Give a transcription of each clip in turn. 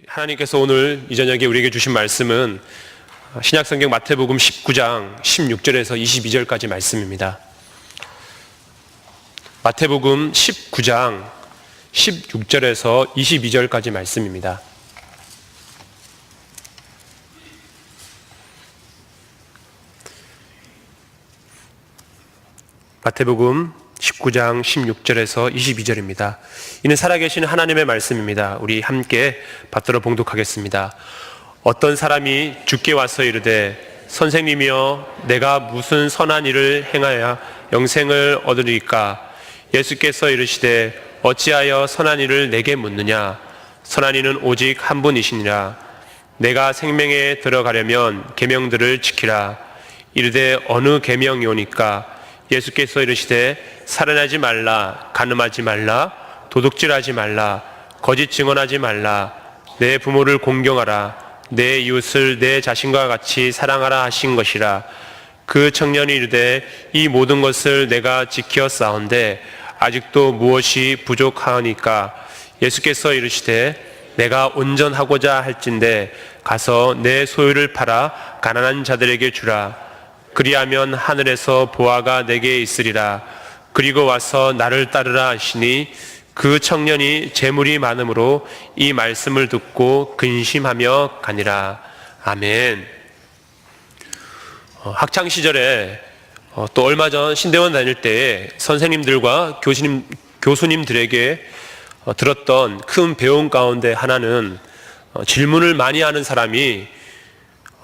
하나님께서 오늘 이 저녁에 우리에게 주신 말씀은 신약성경 마태복음 19장 16절에서 22절까지 말씀입니다. 마태복음 19장 16절에서 22절까지 말씀입니다. 마태복음 19장 16절에서 22절입니다. 이는 살아계신 하나님의 말씀입니다. 우리 함께 받들어 봉독하겠습니다. 어떤 사람이 주께 와서 이르되 선생님이여 내가 무슨 선한 일을 행하여 영생을 얻으리까? 예수께서 이르시되 어찌하여 선한 일을 내게 묻느냐? 선한 이는 오직 한 분이시니라. 내가 생명에 들어가려면 계명들을 지키라. 이르되 어느 계명이오니까? 예수께서 이르시되 살인하지 말라, 간음하지 말라, 도둑질하지 말라, 거짓 증언하지 말라, 내 부모를 공경하라, 내 이웃을 내 자신과 같이 사랑하라 하신 것이라. 그 청년이 이르되 이 모든 것을 내가 지켜 싸운데 아직도 무엇이 부족하니까? 예수께서 이르시되 내가 온전하고자 할진대 가서 내 소유를 팔아 가난한 자들에게 주라. 그리하면 하늘에서 보화가 내게 있으리라. 그리고 와서 나를 따르라 하시니 그 청년이 재물이 많음으로 이 말씀을 듣고 근심하며 가니라. 아멘. 학창 시절에 또 얼마 전 신대원 다닐 때에 선생님들과 교수님들에게 들었던 큰 배움 가운데 하나는 질문을 많이 하는 사람이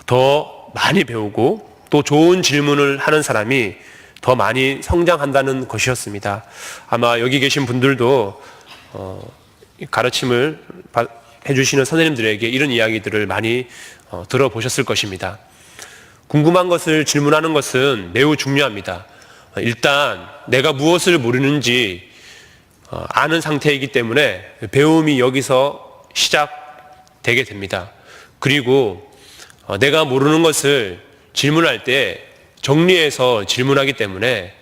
더 많이 배우고 또 좋은 질문을 하는 사람이 더 많이 성장한다는 것이었습니다. 아마 여기 계신 분들도 가르침을 해주시는 선생님들에게 이런 이야기들을 많이 들어보셨을 것입니다. 궁금한 것을 질문하는 것은 매우 중요합니다. 일단 내가 무엇을 모르는지 아는 상태이기 때문에 배움이 여기서 시작되게 됩니다. 그리고 내가 모르는 것을 질문할 때 정리해서 질문하기 때문에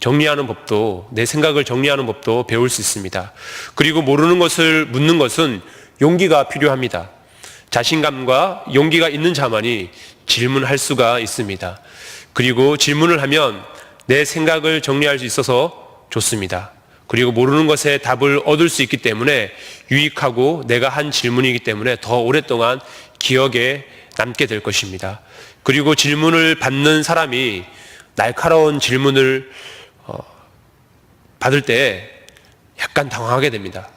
정리하는 법도, 내 생각을 정리하는 법도 배울 수 있습니다. 그리고 모르는 것을 묻는 것은 용기가 필요합니다. 자신감과 용기가 있는 자만이 질문할 수가 있습니다. 그리고 질문을 하면 내 생각을 정리할 수 있어서 좋습니다. 그리고 모르는 것에 답을 얻을 수 있기 때문에 유익하고 내가 한 질문이기 때문에 더 오랫동안 기억에 남게 될 것입니다. 그리고 질문을 받는 사람이 날카로운 질문을 받을 때 약간 당황하게 됩니다.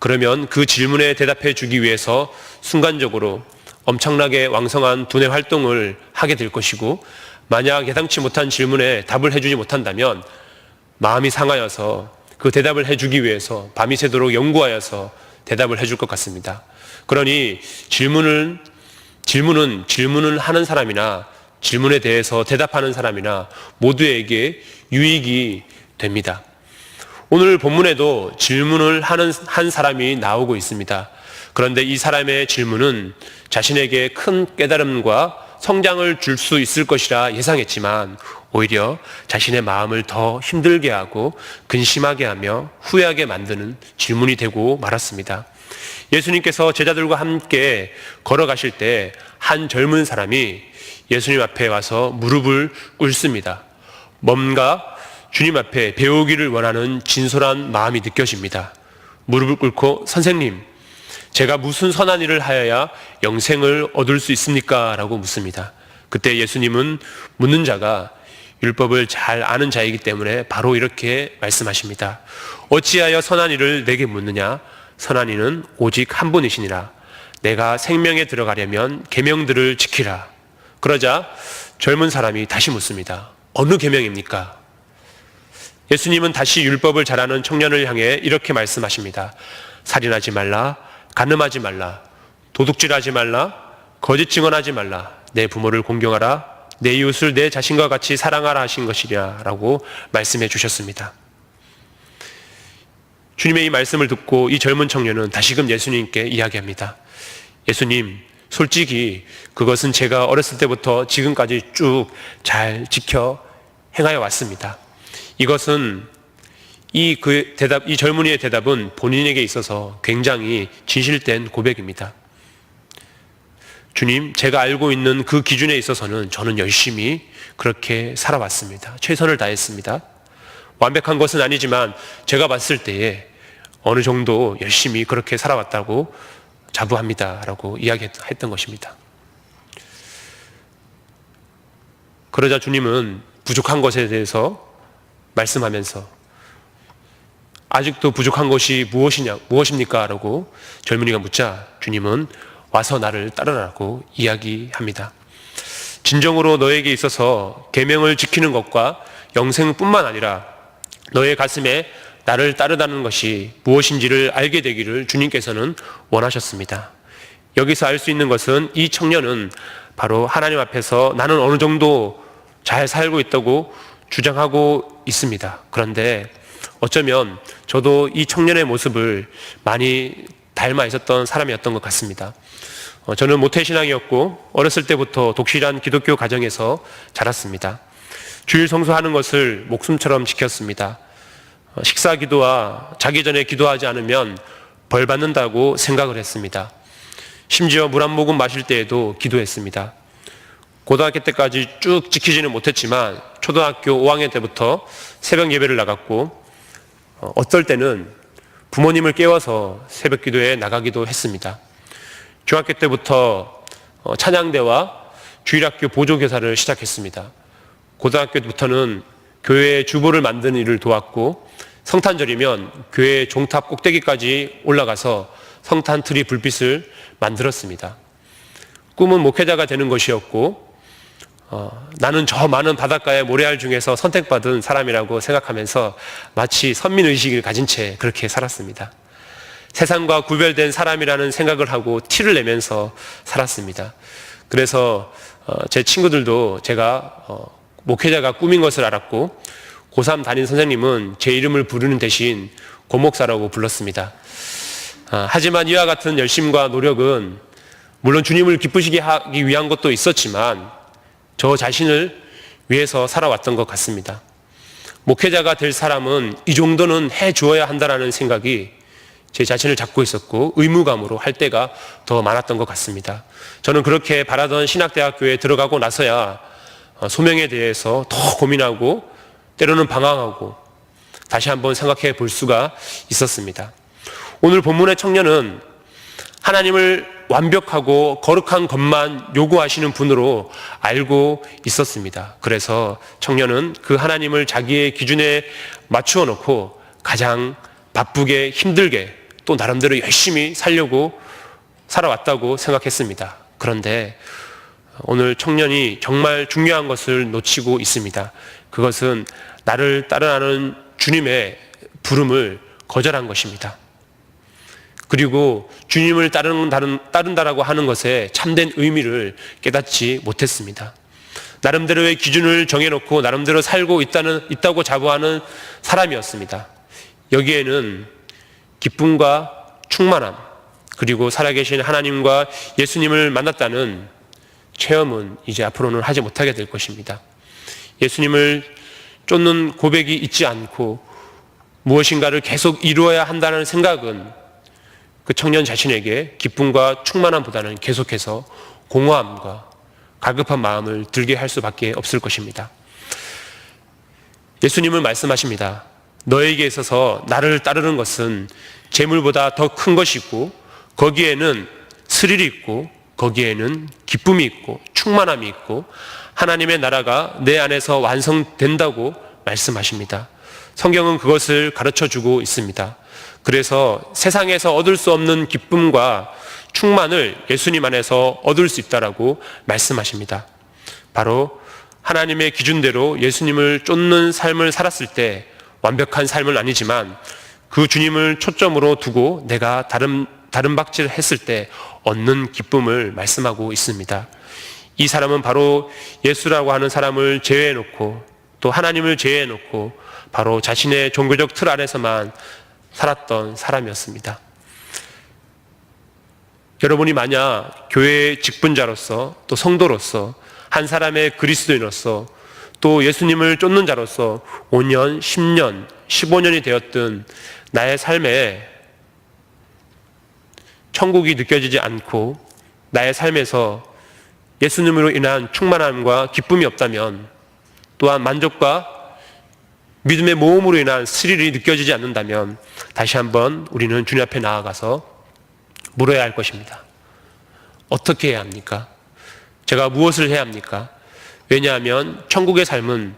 그러면 그 질문에 대답해 주기 위해서 순간적으로 엄청나게 왕성한 두뇌 활동을 하게 될 것이고, 만약 예상치 못한 질문에 답을 해주지 못한다면 마음이 상하여서 그 대답을 해주기 위해서 밤이 새도록 연구하여서 대답을 해줄 것 같습니다. 그러니 질문을 하는 사람이나 질문에 대해서 대답하는 사람이나 모두에게 유익이 됩니다. 오늘 본문에도 질문을 한 사람이 나오고 있습니다. 그런데 이 사람의 질문은 자신에게 큰 깨달음과 성장을 줄 수 있을 것이라 예상했지만 오히려 자신의 마음을 더 힘들게 하고 근심하게 하며 후회하게 만드는 질문이 되고 말았습니다. 예수님께서 제자들과 함께 걸어가실 때 한 젊은 사람이 예수님 앞에 와서 무릎을 꿇습니다. 뭔가 주님 앞에 배우기를 원하는 진솔한 마음이 느껴집니다. 무릎을 꿇고 선생님, 제가 무슨 선한 일을 하여야 영생을 얻을 수 있습니까? 라고 묻습니다. 그때 예수님은 묻는 자가 율법을 잘 아는 자이기 때문에 바로 이렇게 말씀하십니다. 어찌하여 선한 일을 내게 묻느냐? 선한 이는 오직 한 분이시니라. 내가 생명에 들어가려면 계명들을 지키라. 그러자 젊은 사람이 다시 묻습니다. 어느 계명입니까? 예수님은 다시 율법을 잘 아는 청년을 향해 이렇게 말씀하십니다. 살인하지 말라, 간음하지 말라, 도둑질하지 말라, 거짓 증언하지 말라, 내 부모를 공경하라, 내 이웃을 내 자신과 같이 사랑하라 하신 것이랴 라고 말씀해 주셨습니다. 주님의 이 말씀을 듣고 이 젊은 청년은 다시금 예수님께 이야기합니다. 예수님, 솔직히 그것은 제가 어렸을 때부터 지금까지 쭉 잘 지켜 행하여 왔습니다. 이것은 이 젊은이의 대답은 본인에게 있어서 굉장히 진실된 고백입니다. 주님, 제가 알고 있는 그 기준에 있어서는 저는 열심히 그렇게 살아왔습니다. 최선을 다했습니다. 완벽한 것은 아니지만 제가 봤을 때에 어느 정도 열심히 그렇게 살아왔다고 자부합니다. 라고 이야기했던 것입니다. 그러자 주님은 부족한 것에 대해서 말씀하면서 아직도 부족한 것이 무엇입니까? 라고 젊은이가 묻자 주님은 와서 나를 따르라고 이야기합니다. 진정으로 너에게 있어서 계명을 지키는 것과 영생뿐만 아니라 너의 가슴에 나를 따르다는 것이 무엇인지를 알게 되기를 주님께서는 원하셨습니다. 여기서 알 수 있는 것은 이 청년은 바로 하나님 앞에서 나는 어느 정도 잘 살고 있다고 주장하고 있습니다. 그런데 어쩌면 저도 이 청년의 모습을 많이 닮아 있었던 사람이었던 것 같습니다. 저는 모태신앙이었고 어렸을 때부터 독실한 기독교 가정에서 자랐습니다. 주일 성수하는 것을 목숨처럼 지켰습니다. 식사 기도와 자기 전에 기도하지 않으면 벌 받는다고 생각을 했습니다. 심지어 물 한 모금 마실 때에도 기도했습니다. 고등학교 때까지 쭉 지키지는 못했지만 초등학교 5학년 때부터 새벽 예배를 나갔고 어떨 때는 부모님을 깨워서 새벽 기도에 나가기도 했습니다. 중학교 때부터 찬양대와 주일학교 보조교사를 시작했습니다. 고등학교 때부터는 교회의 주보를 만드는 일을 도왔고 성탄절이면 교회 종탑 꼭대기까지 올라가서 성탄 트리 불빛을 만들었습니다. 꿈은 목회자가 되는 것이었고 나는 저 많은 바닷가의 모래알 중에서 선택받은 사람이라고 생각하면서 마치 선민의식을 가진 채 그렇게 살았습니다. 세상과 구별된 사람이라는 생각을 하고 티를 내면서 살았습니다. 그래서 제 친구들도 제가 목회자가 꿈인 것을 알았고 고3 담임 선생님은 제 이름을 부르는 대신 고목사라고 불렀습니다. 하지만 이와 같은 열심과 노력은 물론 주님을 기쁘시게 하기 위한 것도 있었지만 저 자신을 위해서 살아왔던 것 같습니다. 목회자가 될 사람은 이 정도는 해주어야 한다는 생각이 제 자신을 잡고 있었고 의무감으로 할 때가 더 많았던 것 같습니다. 저는 그렇게 바라던 신학대학교에 들어가고 나서야 소명에 대해서 더 고민하고 때로는 방황하고 다시 한번 생각해 볼 수가 있었습니다. 오늘 본문의 청년은 하나님을 완벽하고 거룩한 것만 요구하시는 분으로 알고 있었습니다. 그래서 청년은 그 하나님을 자기의 기준에 맞추어 놓고 가장 바쁘게 힘들게 또 나름대로 열심히 살려고 살아왔다고 생각했습니다. 그런데 오늘 청년이 정말 중요한 것을 놓치고 있습니다. 그것은 나를 따르라는 주님의 부름을 거절한 것입니다. 그리고 주님을 따른다라고 하는 것에 참된 의미를 깨닫지 못했습니다. 나름대로의 기준을 정해놓고 나름대로 살고 있다고 자부하는 사람이었습니다. 여기에는 기쁨과 충만함, 그리고 살아계신 하나님과 예수님을 만났다는 체험은 이제 앞으로는 하지 못하게 될 것입니다. 예수님을 쫓는 고백이 있지 않고 무엇인가를 계속 이루어야 한다는 생각은 그 청년 자신에게 기쁨과 충만함보다는 계속해서 공허함과 갈급한 마음을 들게 할 수밖에 없을 것입니다. 예수님은 말씀하십니다. 너에게 있어서 나를 따르는 것은 재물보다 더 큰 것이고 거기에는 스릴이 있고 거기에는 기쁨이 있고 충만함이 있고 하나님의 나라가 내 안에서 완성된다고 말씀하십니다. 성경은 그것을 가르쳐주고 있습니다. 그래서 세상에서 얻을 수 없는 기쁨과 충만을 예수님 안에서 얻을 수 있다라고 말씀하십니다. 바로 하나님의 기준대로 예수님을 쫓는 삶을 살았을 때 완벽한 삶은 아니지만 그 주님을 초점으로 두고 내가 다른 박질을 했을 때 얻는 기쁨을 말씀하고 있습니다. 이 사람은 바로 예수라고 하는 사람을 제외해놓고 또 하나님을 제외해놓고 바로 자신의 종교적 틀 안에서만 살았던 사람이었습니다. 여러분이 만약 교회의 직분자로서 또 성도로서 한 사람의 그리스도인으로서 또 예수님을 쫓는 자로서 5년, 10년, 15년이 되었던 나의 삶에 천국이 느껴지지 않고 나의 삶에서 예수님으로 인한 충만함과 기쁨이 없다면, 또한 만족과 믿음의 모험으로 인한 스릴이 느껴지지 않는다면 다시 한번 우리는 주님 앞에 나아가서 물어야 할 것입니다. 어떻게 해야 합니까? 제가 무엇을 해야 합니까? 왜냐하면 천국의 삶은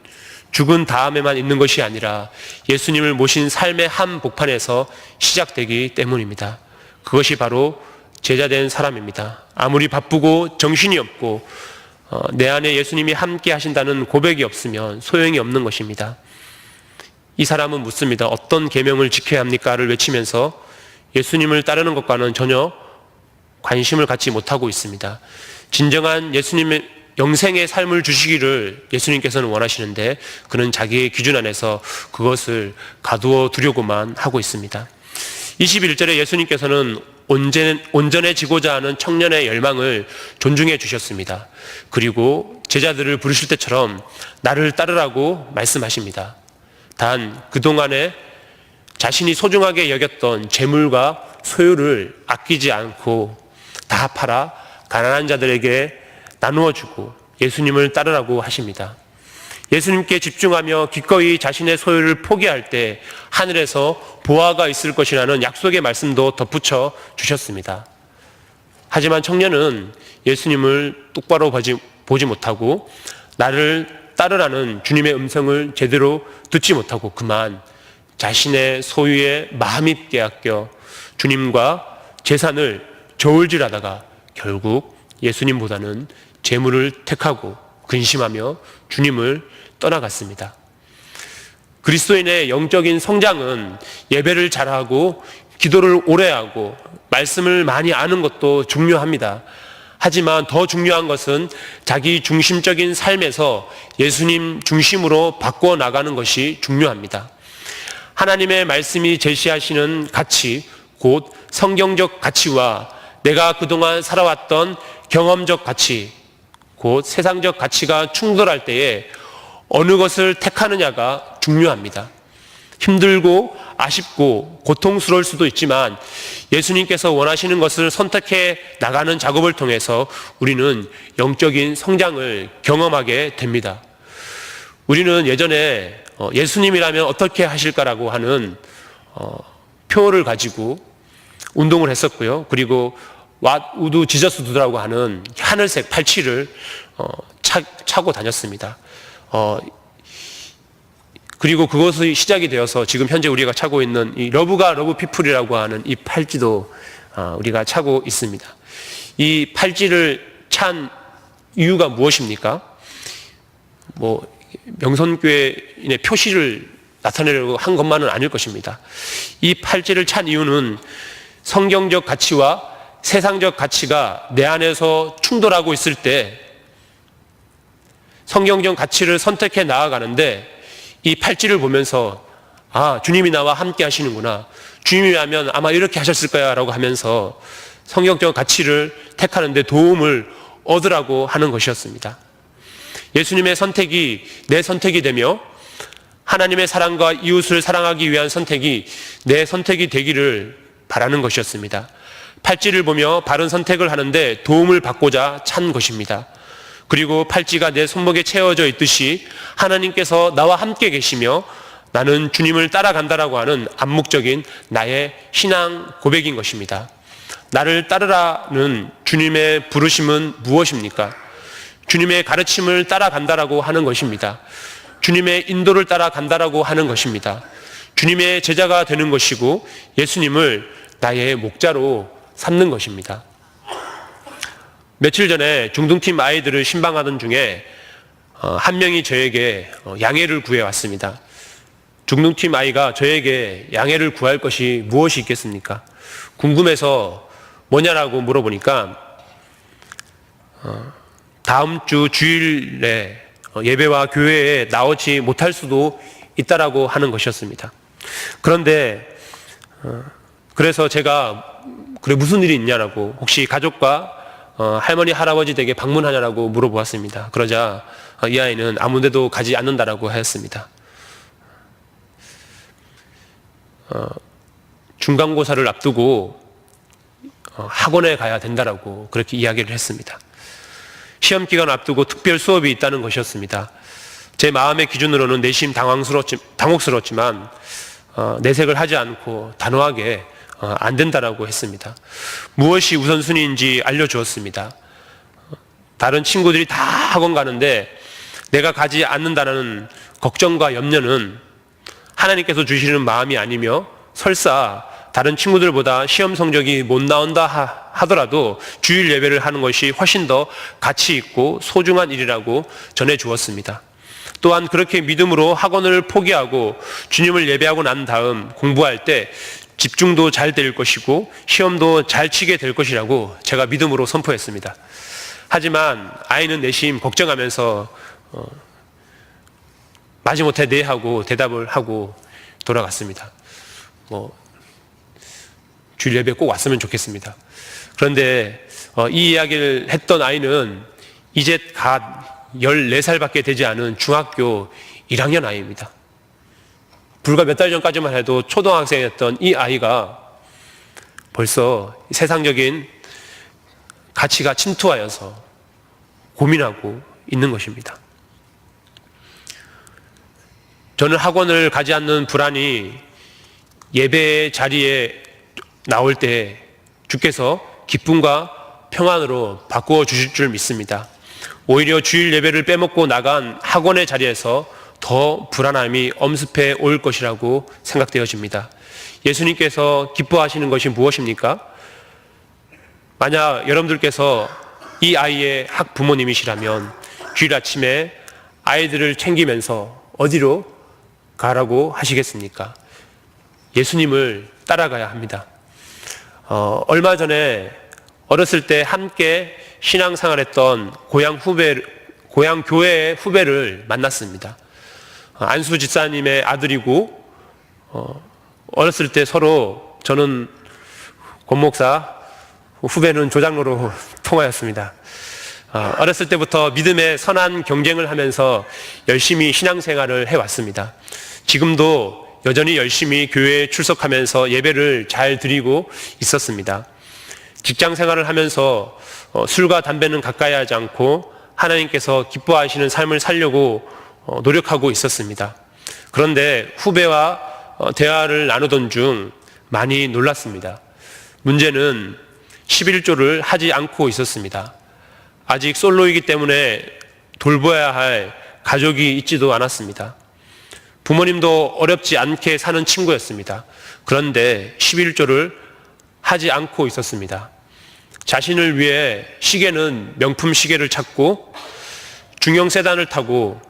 죽은 다음에만 있는 것이 아니라 예수님을 모신 삶의 한복판에서 시작되기 때문입니다. 그것이 바로 제자된 사람입니다. 아무리 바쁘고 정신이 없고 내 안에 예수님이 함께 하신다는 고백이 없으면 소용이 없는 것입니다. 이 사람은 묻습니다. 어떤 계명을 지켜야 합니까?를 외치면서 예수님을 따르는 것과는 전혀 관심을 갖지 못하고 있습니다. 진정한 예수님의 영생의 삶을 주시기를 예수님께서는 원하시는데 그는 자기의 기준 안에서 그것을 가두어 두려고만 하고 있습니다. 21절에 예수님께서는 온전해지고자 하는 청년의 열망을 존중해 주셨습니다. 그리고 제자들을 부르실 때처럼 나를 따르라고 말씀하십니다. 단 그동안에 자신이 소중하게 여겼던 재물과 소유를 아끼지 않고 다 팔아 가난한 자들에게 나누어 주고 예수님을 따르라고 하십니다. 예수님께 집중하며 기꺼이 자신의 소유를 포기할 때 하늘에서 보화가 있을 것이라는 약속의 말씀도 덧붙여 주셨습니다. 하지만 청년은 예수님을 똑바로 보지 못하고 나를 따르라는 주님의 음성을 제대로 듣지 못하고 그만 자신의 소유에 마음이 빼앗겨 주님과 재산을 저울질하다가 결국 예수님보다는 재물을 택하고 근심하며 주님을 떠나갔습니다. 그리스도인의 영적인 성장은 예배를 잘하고 기도를 오래 하고 말씀을 많이 아는 것도 중요합니다. 하지만 더 중요한 것은 자기 중심적인 삶에서 예수님 중심으로 바꿔 나가는 것이 중요합니다. 하나님의 말씀이 제시하시는 가치, 곧 성경적 가치와 내가 그동안 살아왔던 경험적 가치, 곧 세상적 가치가 충돌할 때에 어느 것을 택하느냐가 중요합니다. 힘들고 아쉽고 고통스러울 수도 있지만 예수님께서 원하시는 것을 선택해 나가는 작업을 통해서 우리는 영적인 성장을 경험하게 됩니다. 우리는 예전에 예수님이라면 어떻게 하실까라고 하는 표를 가지고 운동을 했었고요. 그리고 What would Jesus do라고 하는 하늘색 팔찌를 차고 다녔습니다. 그리고 그것이 시작이 되어서 지금 현재 우리가 차고 있는 이 러브가 러브 피플이라고 하는 이 팔찌도 우리가 차고 있습니다. 이 팔찌를 찬 이유가 무엇입니까? 명선교회인의 표시를 나타내려고 한 것만은 아닐 것입니다. 이 팔찌를 찬 이유는 성경적 가치와 세상적 가치가 내 안에서 충돌하고 있을 때 성경적 가치를 선택해 나아가는데 이 팔찌를 보면서 주님이 나와 함께 하시는구나. 주님이라면 아마 이렇게 하셨을 거야 라고 하면서 성경적 가치를 택하는데 도움을 얻으라고 하는 것이었습니다. 예수님의 선택이 내 선택이 되며 하나님의 사랑과 이웃을 사랑하기 위한 선택이 내 선택이 되기를 바라는 것이었습니다. 팔찌를 보며 바른 선택을 하는데 도움을 받고자 찬 것입니다. 그리고 팔찌가 내 손목에 채워져 있듯이 하나님께서 나와 함께 계시며 나는 주님을 따라간다라고 하는 암묵적인 나의 신앙 고백인 것입니다. 나를 따르라는 주님의 부르심은 무엇입니까? 주님의 가르침을 따라간다라고 하는 것입니다. 주님의 인도를 따라간다라고 하는 것입니다. 주님의 제자가 되는 것이고 예수님을 나의 목자로 삼는 것입니다. 며칠 전에 중등팀 아이들을 신방하던 중에 한 명이 저에게 양해를 구해왔습니다. 중등팀 아이가 저에게 양해를 구할 것이 무엇이 있겠습니까? 궁금해서 뭐냐라고 물어보니까 다음 주 주일에 예배와 교회에 나오지 못할 수도 있다라고 하는 것이었습니다. 그런데 그래서 제가 그래 무슨 일이 있냐라고 혹시 가족과 할머니 할아버지 댁에 방문하냐라고 물어보았습니다. 그러자 이 아이는 아무 데도 가지 않는다라고 하였습니다. 중간고사를 앞두고 학원에 가야 된다라고 그렇게 이야기를 했습니다. 시험 기간 앞두고 특별 수업이 있다는 것이었습니다. 제 마음의 기준으로는 내심 당혹스러웠지만 내색을 하지 않고 단호하게 안 된다라고 했습니다. 무엇이 우선순위인지 알려주었습니다. 다른 친구들이 다 학원 가는데 내가 가지 않는다는 걱정과 염려는 하나님께서 주시는 마음이 아니며 설사 다른 친구들보다 시험 성적이 못 나온다 하더라도 주일 예배를 하는 것이 훨씬 더 가치 있고 소중한 일이라고 전해 주었습니다. 또한 그렇게 믿음으로 학원을 포기하고 주님을 예배하고 난 다음 공부할 때 집중도 잘 될 것이고 시험도 잘 치게 될 것이라고 제가 믿음으로 선포했습니다. 하지만 아이는 내심 걱정하면서 마지못해 네 하고 대답을 하고 돌아갔습니다. 주일 예배 꼭 왔으면 좋겠습니다. 그런데 이 이야기를 했던 아이는 이제 갓 14살밖에 되지 않은 중학교 1학년 아이입니다. 불과 몇 달 전까지만 해도 초등학생이었던 이 아이가 벌써 세상적인 가치가 침투하여서 고민하고 있는 것입니다. 저는 학원을 가지 않는 불안이 예배 자리에 나올 때 주께서 기쁨과 평안으로 바꾸어 주실 줄 믿습니다. 오히려 주일 예배를 빼먹고 나간 학원의 자리에서 더 불안함이 엄습해 올 것이라고 생각되어집니다. 예수님께서 기뻐하시는 것이 무엇입니까? 만약 여러분들께서 이 아이의 학부모님이시라면 주일 아침에 아이들을 챙기면서 어디로 가라고 하시겠습니까? 예수님을 따라가야 합니다. 얼마 전에 어렸을 때 함께 신앙생활했던 고향 교회의 후배를 만났습니다. 안수 집사님의 아들이고 어렸을 때 서로 저는 권 목사, 후배는 조장로로 통하였습니다. 어렸을 때부터 믿음의 선한 경쟁을 하면서 열심히 신앙생활을 해왔습니다. 지금도 여전히 열심히 교회에 출석하면서 예배를 잘 드리고 있었습니다. 직장 생활을 하면서 술과 담배는 가까이 하지 않고 하나님께서 기뻐하시는 삶을 살려고 노력하고 있었습니다. 그런데 후배와 대화를 나누던 중 많이 놀랐습니다. 문제는 11조를 하지 않고 있었습니다. 아직 솔로이기 때문에 돌봐야 할 가족이 있지도 않았습니다. 부모님도 어렵지 않게 사는 친구였습니다. 그런데 11조를 하지 않고 있었습니다. 자신을 위해 시계는 명품 시계를 찾고 중형 세단을 타고,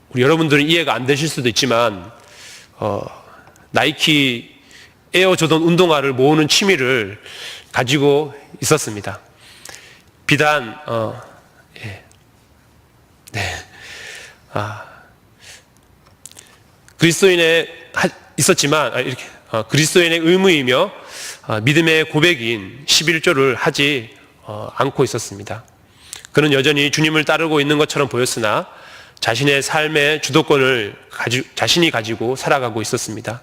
우리 여러분들은 이해가 안 되실 수도 있지만 나이키 에어 조던 운동화를 모으는 취미를 가지고 있었습니다. 비단 그리스도인에 있었지만 이렇게 그리스도인의 의무이며 믿음의 고백인 11조를 하지 않고 있었습니다. 그는 여전히 주님을 따르고 있는 것처럼 보였으나 자신의 삶의 주도권을 자신이 가지고 살아가고 있었습니다.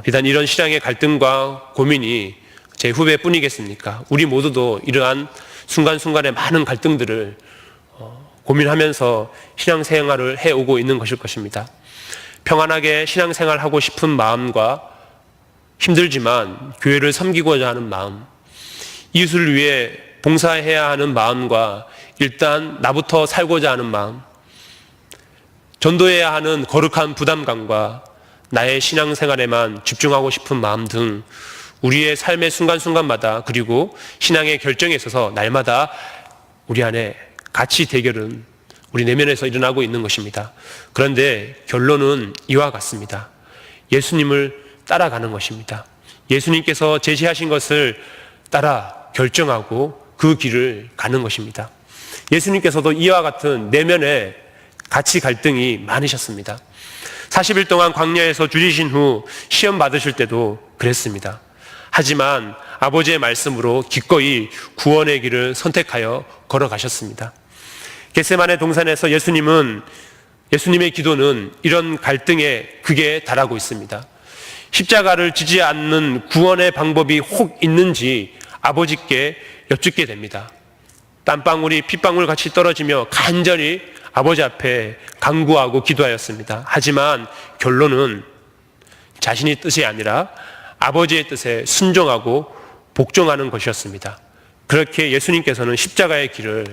비단 이런 신앙의 갈등과 고민이 제 후배뿐이겠습니까? 우리 모두도 이러한 순간순간의 많은 갈등들을 고민하면서 신앙생활을 해오고 있는 것일 것입니다. 평안하게 신앙생활하고 싶은 마음과 힘들지만 교회를 섬기고자 하는 마음, 이웃을 위해 봉사해야 하는 마음과 일단 나부터 살고자 하는 마음, 전도해야 하는 거룩한 부담감과 나의 신앙생활에만 집중하고 싶은 마음 등 우리의 삶의 순간순간마다, 그리고 신앙의 결정에 있어서 날마다 우리 안에 가치 대결은 우리 내면에서 일어나고 있는 것입니다. 그런데 결론은 이와 같습니다. 예수님을 따라가는 것입니다. 예수님께서 제시하신 것을 따라 결정하고 그 길을 가는 것입니다. 예수님께서도 이와 같은 내면의 가치 갈등이 많으셨습니다. 40일 동안 광야에서 주지신 후 시험 받으실 때도 그랬습니다. 하지만 아버지의 말씀으로 기꺼이 구원의 길을 선택하여 걸어가셨습니다. 겟세마네 동산에서 예수님의 기도는 이런 갈등의 극에 달하고 있습니다. 십자가를 지지 않는 구원의 방법이 혹 있는지 아버지께 여쭙게 됩니다. 땀방울이 핏방울 같이 떨어지며 간절히 아버지 앞에 간구하고 기도하였습니다. 하지만 결론은 자신의 뜻이 아니라 아버지의 뜻에 순종하고 복종하는 것이었습니다. 그렇게 예수님께서는 십자가의 길을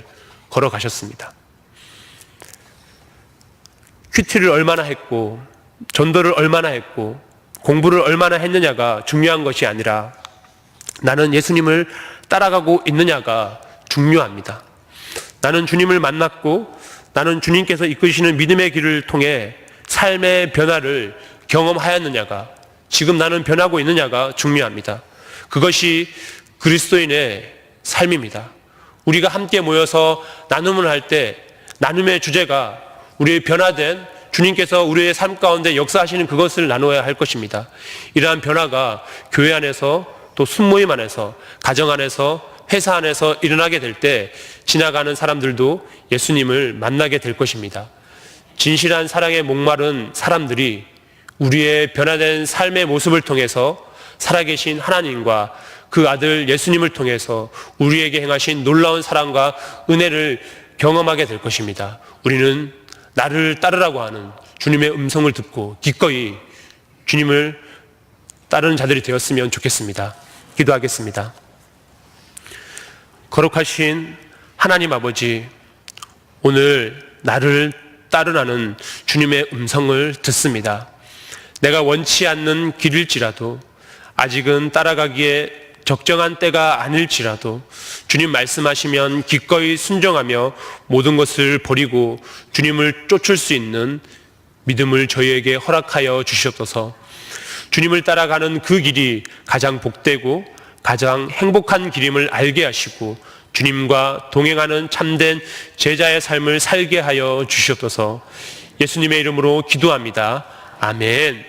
걸어가셨습니다. 큐티를 얼마나 했고 전도를 얼마나 했고 공부를 얼마나 했느냐가 중요한 것이 아니라 나는 예수님을 따라가고 있느냐가 중요합니다. 나는 주님을 만났고 나는 주님께서 이끄시는 믿음의 길을 통해 삶의 변화를 경험하였느냐가, 지금 나는 변하고 있느냐가 중요합니다. 그것이 그리스도인의 삶입니다. 우리가 함께 모여서 나눔을 할 때 나눔의 주제가 우리의 변화된 주님께서 우리의 삶 가운데 역사하시는 그것을 나눠야 할 것입니다. 이러한 변화가 교회 안에서 또 순모임 안에서 가정 안에서 회사 안에서 일어나게 될 때 지나가는 사람들도 예수님을 만나게 될 것입니다. 진실한 사랑에 목마른 사람들이 우리의 변화된 삶의 모습을 통해서 살아계신 하나님과 그 아들 예수님을 통해서 우리에게 행하신 놀라운 사랑과 은혜를 경험하게 될 것입니다. 우리는 나를 따르라고 하는 주님의 음성을 듣고 기꺼이 주님을 따르는 자들이 되었으면 좋겠습니다. 기도하겠습니다. 거룩하신 하나님 아버지, 오늘 나를 따르라는 주님의 음성을 듣습니다. 내가 원치 않는 길일지라도, 아직은 따라가기에 적정한 때가 아닐지라도 주님 말씀하시면 기꺼이 순종하며 모든 것을 버리고 주님을 쫓을 수 있는 믿음을 저희에게 허락하여 주시옵소서. 주님을 따라가는 그 길이 가장 복되고 가장 행복한 길임을 알게 하시고 주님과 동행하는 참된 제자의 삶을 살게 하여 주시옵소서. 예수님의 이름으로 기도합니다. 아멘.